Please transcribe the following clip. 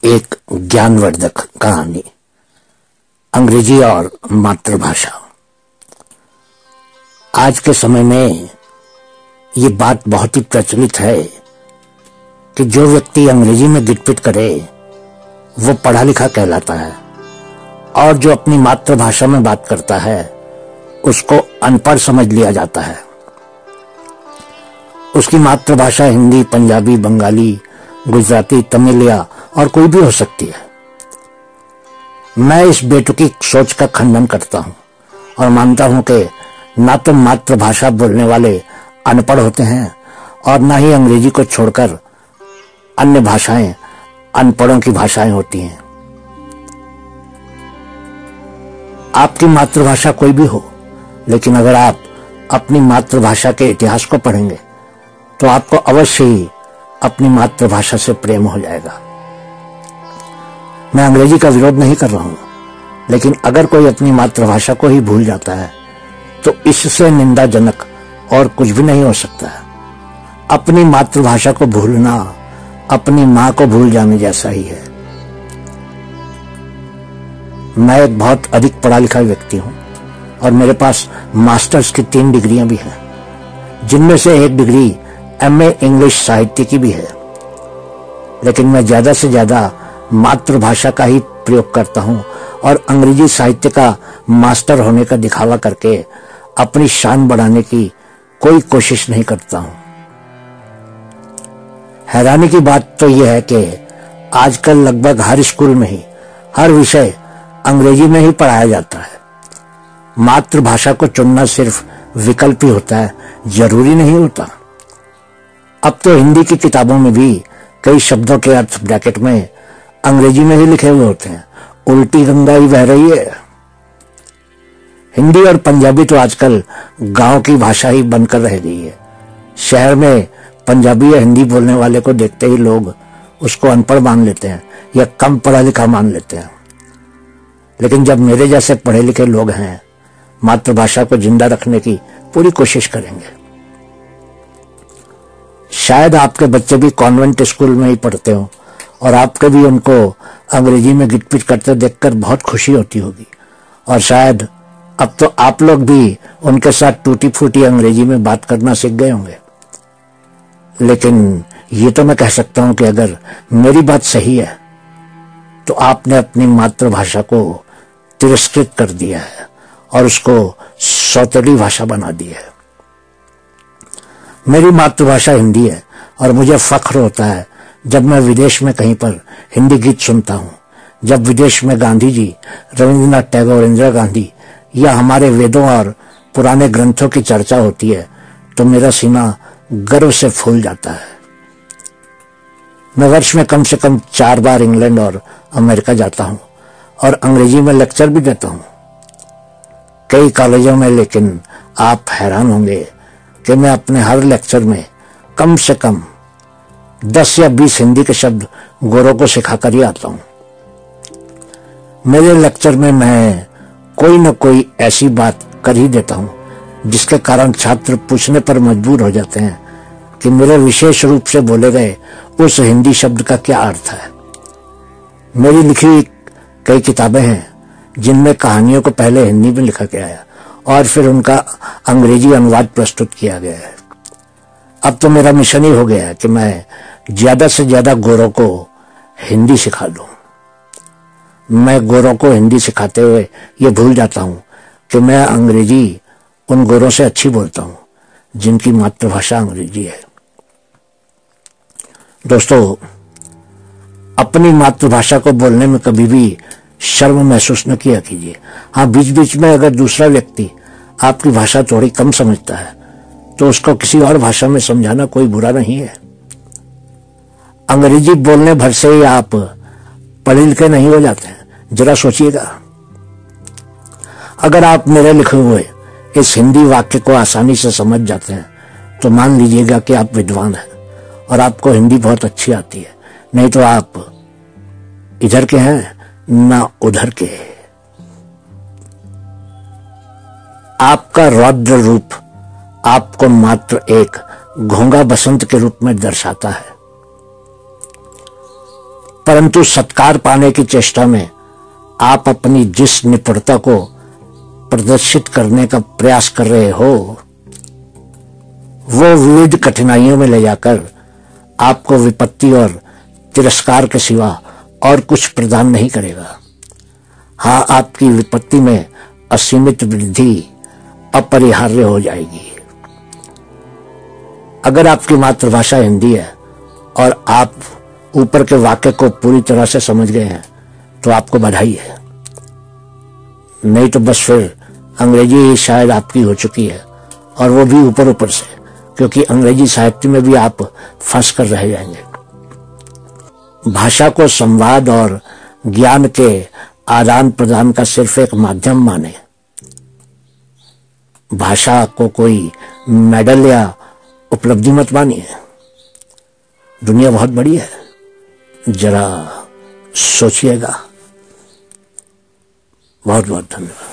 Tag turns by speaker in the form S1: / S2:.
S1: एक ज्ञानवर्धक कहानी, अंग्रेजी और मातृभाषा। आज के समय में ये बात बहुत ही प्रचलित है कि जो व्यक्ति अंग्रेजी में गिटपिट करे वो पढ़ा लिखा कहलाता है, और जो अपनी मातृभाषा में बात करता है उसको अनपढ़ समझ लिया जाता है। उसकी मातृभाषा हिंदी, पंजाबी, बंगाली, गुजराती, तमिल या और कोई भी हो सकती है। मैं इस बेतुकी सोच का खंडन करता हूं और मानता हूं कि ना तो मातृभाषा बोलने वाले अनपढ़ होते हैं और ना ही अंग्रेजी को छोड़कर अन्य भाषाएं अनपढ़ों की भाषाएं होती हैं। आपकी मातृभाषा कोई भी हो, लेकिन अगर आप अपनी मातृभाषा के इतिहास को पढ़ेंगे तो आपको अवश्य ही अपनी मातृभाषा से प्रेम हो जाएगा। मैं अंग्रेजी का विरोध नहीं कर रहा हूं, लेकिन अगर कोई अपनी मातृभाषा को ही भूल जाता है तो इससे निंदाजनक और कुछ भी नहीं हो सकता है। अपनी मातृभाषा को भूलना अपनी मां को भूल जाने जैसा ही है। मैं एक बहुत अधिक पढ़ा लिखा व्यक्ति हूं और मेरे पास मास्टर्स की 3 डिग्रियां भी हैं, जिनमें से एक डिग्री MA इंग्लिश साहित्य की भी है। लेकिन मैं ज्यादा से ज्यादा मातृभाषा का ही प्रयोग करता हूं और अंग्रेजी साहित्य का मास्टर होने का दिखावा करके अपनी शान बढ़ाने की कोई कोशिश नहीं करता हूं। हैरानी की बात तो यह है कि आजकल लगभग हर स्कूल में ही हर विषय अंग्रेजी में ही पढ़ाया जाता है। मातृभाषा को चुनना सिर्फ विकल्प ही होता है, जरूरी नहीं होता। अब तो हिंदी की किताबों में भी कई शब्दों के अर्थ ब्रैकेट में अंग्रेजी में ही लिखे हुए होते हैं। उल्टी गंगा ही बह रही है। हिंदी और पंजाबी तो आजकल गांव की भाषा ही बनकर रह गई है। शहर में पंजाबी या हिंदी बोलने वाले को देखते ही लोग उसको अनपढ़ मान लेते हैं या कम पढ़ा लिखा मान लेते हैं। लेकिन जब मेरे जैसे पढ़े लिखे लोग हैं, मातृभाषा को जिंदा रखने की पूरी कोशिश करेंगे। शायद आपके बच्चे भी कॉन्वेंट स्कूल में ही पढ़ते हो और आपके भी उनको अंग्रेजी में गिटपिट करते देखकर बहुत खुशी होती होगी, और शायद अब तो आप लोग भी उनके साथ टूटी फूटी अंग्रेजी में बात करना सीख गए होंगे। लेकिन ये तो मैं कह सकता हूं कि अगर मेरी बात सही है तो आपने अपनी मातृभाषा को तिरस्कृत कर दिया है और उसको सौतेली भाषा बना दी है। मेरी मातृभाषा हिंदी है और मुझे फख्र होता है जब मैं विदेश में कहीं पर हिंदी गीत सुनता हूं। जब विदेश में गांधी जी, रविंद्रनाथ टैगोर, इंदिरा गांधी या हमारे वेदों और पुराने ग्रंथों की चर्चा होती है तो मेरा सीना गर्व से फूल जाता है। मैं वर्ष में कम से कम 4 बार इंग्लैंड और अमेरिका जाता हूं और अंग्रेजी में लेक्चर भी देता हूं कई कॉलेजों में। लेकिन आप हैरान होंगे कि मैं अपने हर लेक्चर में कम से कम 10 या 20 हिंदी के शब्द गोरों को सिखाकर ही आता हूं। मेरे लेक्चर में मैं कोई न कोई ऐसी बात कर ही देता हूं जिसके कारण छात्र पूछने पर मजबूर हो जाते हैं कि मेरे विशेष रूप से बोले गए उस हिंदी शब्द का क्या अर्थ है। मेरी लिखी हुई कई किताबें हैं जिनमें कहानियों को पहले हिंदी में लिखा गया है और फिर उनका अंग्रेजी अनुवाद प्रस्तुत किया गया है। अब तो मेरा मिशन ही हो गया है कि मैं ज्यादा से ज्यादा गोरों को हिंदी सिखा दूं। मैं गोरों को हिंदी सिखाते हुए ये भूल जाता हूं कि मैं अंग्रेजी उन गोरों से अच्छी बोलता हूं जिनकी मातृभाषा अंग्रेजी है। दोस्तों, अपनी मातृभाषा को बोलने में कभी भी शर्म महसूस न किया कीजिए। हाँ, बीच बीच में अगर दूसरा व्यक्ति आपकी भाषा थोड़ी कम समझता है तो उसको किसी और भाषा में समझाना कोई बुरा नहीं है। अंग्रेजी बोलने भर से ही आप पढ़े लिखे नहीं हो जाते हैं, जरा सोचिएगा। अगर आप मेरे लिखे हुए इस हिंदी वाक्य को आसानी से समझ जाते हैं तो मान लीजिएगा कि आप विद्वान हैं और आपको हिंदी बहुत अच्छी आती है। नहीं तो आप इधर के हैं ना उधर के। आपका रौद्र रूप आपको मात्र एक घोंघा बसंत के रूप में दर्शाता है। परंतु सत्कार पाने की चेष्टा में आप अपनी जिस निपुणता को प्रदर्शित करने का प्रयास कर रहे हो, वो विविध कठिनाइयों में ले जाकर आपको विपत्ति और तिरस्कार के सिवा और कुछ प्रदान नहीं करेगा। हाँ, आपकी विपत्ति में असीमित वृद्धि अपरिहार्य हो जाएगी। अगर आपकी मातृभाषा हिंदी है और आप ऊपर के वाक्य को पूरी तरह से समझ गए हैं तो आपको बधाई है, नहीं तो बस फिर अंग्रेजी ही शायद आपकी हो चुकी है, और वो भी ऊपर ऊपर से, क्योंकि अंग्रेजी साहित्य में भी आप फंस कर रह जाएंगे। भाषा को संवाद और ज्ञान के आदान प्रदान का सिर्फ एक माध्यम माने। भाषा को कोई मेडल या उपलब्धि मत मानिए। दुनिया बहुत बड़ी है, जरा सोचिएगा। बहुत बहुत धन्यवाद।